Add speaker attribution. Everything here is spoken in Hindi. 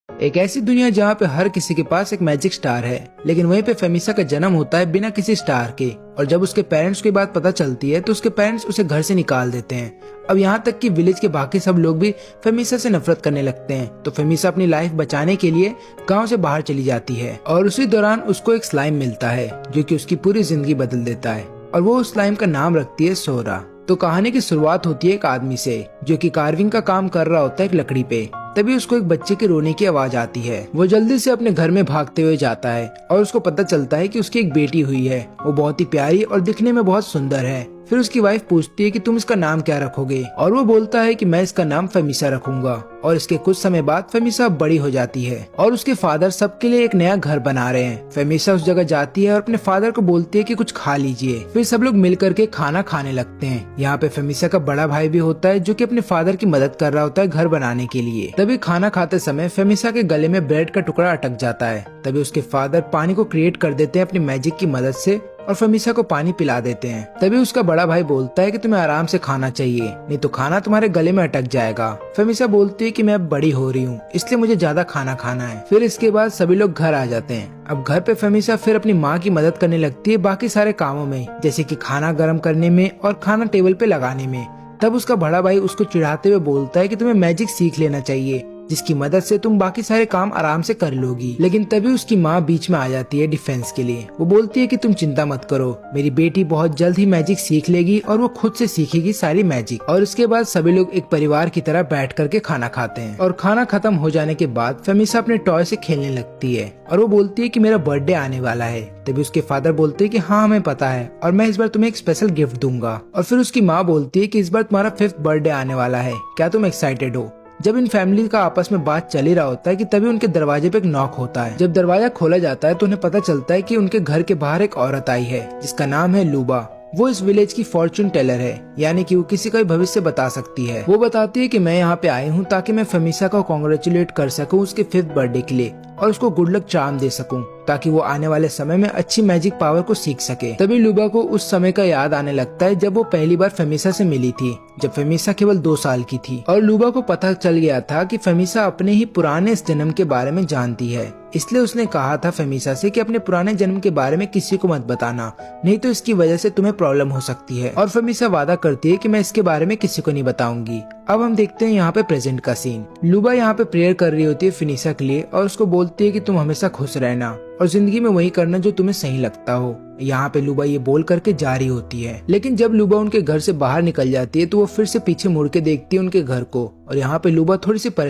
Speaker 1: एक ऐसी दुनिया जहाँ पे हर किसी के पास एक मैजिक स्टार है, लेकिन वहीं पे फेमिसा का जन्म होता है बिना किसी स्टार के। और जब उसके पेरेंट्स को ये बात पता चलती है तो उसके पेरेंट्स उसे घर से निकाल देते हैं। अब यहाँ तक कि विलेज के बाकी सब लोग भी फेमिसा से नफरत करने लगते हैं। तो फेमिसा अपनी लाइफ बचाने के लिए गांव से बाहर चली जाती है और उसी दौरान उसको एक स्लाइम मिलता है जो कि उसकी पूरी जिंदगी बदल देता है, और वो उस स्लाइम का नाम रखती है सोरा। तो कहानी की शुरुआत होती है एक आदमी से जो कि कार्विंग का काम कर रहा होता है एक लकड़ी पे। तभी उसको एक बच्चे के रोने की आवाज आती है। वो जल्दी से अपने घर में भागते हुए जाता है और उसको पता चलता है कि उसकी एक बेटी हुई है। वो बहुत ही प्यारी और दिखने में बहुत सुंदर है। फिर उसकी वाइफ पूछती है कि तुम इसका नाम क्या रखोगे, और वो बोलता है कि मैं इसका नाम फेमिसा रखूंगा। और इसके कुछ समय बाद फेमिसा बड़ी हो जाती है और उसके फादर सबके लिए एक नया घर बना रहे हैं। फेमिसा उस जगह जाती है और अपने फादर को बोलती है कि कुछ खा लीजिए। फिर सब लोग मिल करके खाना खाने लगते हैं। यहाँ पे फेमिसा का बड़ा भाई भी होता है जो कि अपने फादर की मदद कर रहा होता है घर बनाने के लिए। तभी खाना खाते समय फेमिसा के गले में ब्रेड का टुकड़ा अटक जाता है। तभी उसके फादर पानी को क्रिएट कर देते हैं अपनी मैजिक की मदद से और फेमिसा को पानी पिला देते हैं। तभी उसका बड़ा भाई बोलता है कि तुम्हें आराम से खाना चाहिए, नहीं तो खाना तुम्हारे गले में अटक जाएगा। फेमिसा बोलती है कि मैं अब बड़ी हो रही हूँ, इसलिए मुझे ज्यादा खाना खाना है। फिर इसके बाद सभी लोग घर आ जाते हैं। अब घर पे फेमिसा फिर अपनी माँ की मदद करने लगती है बाकी सारे कामों में, जैसे कि खाना गर्म करने में और खाना टेबल पे लगाने में। तब उसका बड़ा भाई उसको चिढ़ाते हुए बोलता है कि तुम्हें मैजिक सीख लेना चाहिए, जिसकी मदद से तुम बाकी सारे काम आराम से कर लोगी। लेकिन तभी उसकी माँ बीच में आ जाती है डिफेंस के लिए। वो बोलती है कि तुम चिंता मत करो, मेरी बेटी बहुत जल्द ही मैजिक सीख लेगी और वो खुद से सीखेगी सारी मैजिक। और उसके बाद सभी लोग एक परिवार की तरह बैठ करके खाना खाते हैं। और खाना खत्म हो जाने के बाद फेमिसा अपने टॉय से खेलने लगती है और वो बोलती है कि मेरा बर्थडे आने वाला है। तभी उसके फादर बोलते हैं कि हाँ हमें पता है और मैं इस बार तुम्हें एक स्पेशल गिफ्ट दूंगा। और फिर उसकी माँ बोलती है कि इस बार तुम्हारा 5th बर्थडे आने वाला है, क्या तुम एक्साइटेड हो। जब इन फैमिली का आपस में बात चल ही रहा होता है कि तभी उनके दरवाजे पे एक नॉक होता है। जब दरवाजा खोला जाता है तो उन्हें पता चलता है कि उनके घर के बाहर एक औरत आई है जिसका नाम है लूबा। वो इस विलेज की फॉर्चून टेलर है, यानी कि वो किसी का भी भविष्य बता सकती है। वो बताती है कि मैं यहाँ पे आई हूँ ताकि मैं फेमिसा को कॉन्ग्रेचुलेट कर सकूँ उसके 5th बर्थडे के लिए और उसको गुड लक चार्म दे सकूं ताकि वो आने वाले समय में अच्छी मैजिक पावर को सीख सके। तभी लूबा को उस समय का याद आने लगता है जब वो पहली बार फेमिसा से मिली थी, जब फेमिसा केवल 2 साल की थी। और लूबा को पता चल गया था कि फेमिसा अपने ही पुराने इस जन्म के बारे में जानती है, इसलिए उसने कहा था फेमिसा से कि अपने पुराने जन्म के बारे में किसी को मत बताना, नहीं तो इसकी वजह से तुम्हें प्रॉब्लम हो सकती है। और फेमिसा वादा करती है कि मैं इसके बारे में किसी को नहीं बताऊंगी। अब हम देखते हैं यहाँ पे प्रेजेंट का सीन। लूबा यहाँ पे प्रेयर कर रही होती है फिनिसा के लिए और उसको बोलती है कि तुम हमेशा खुश रहना और जिंदगी में वही करना जो तुम्हें सही लगता हो। यहाँ पे लूबा ये बोल करके जा रही होती है, लेकिन जब लूबा उनके घर से बाहर निकल जाती है तो वो फिर से पीछे मुड़ के देखती है उनके घर को। और यहाँ पे लूबा थोड़ी सी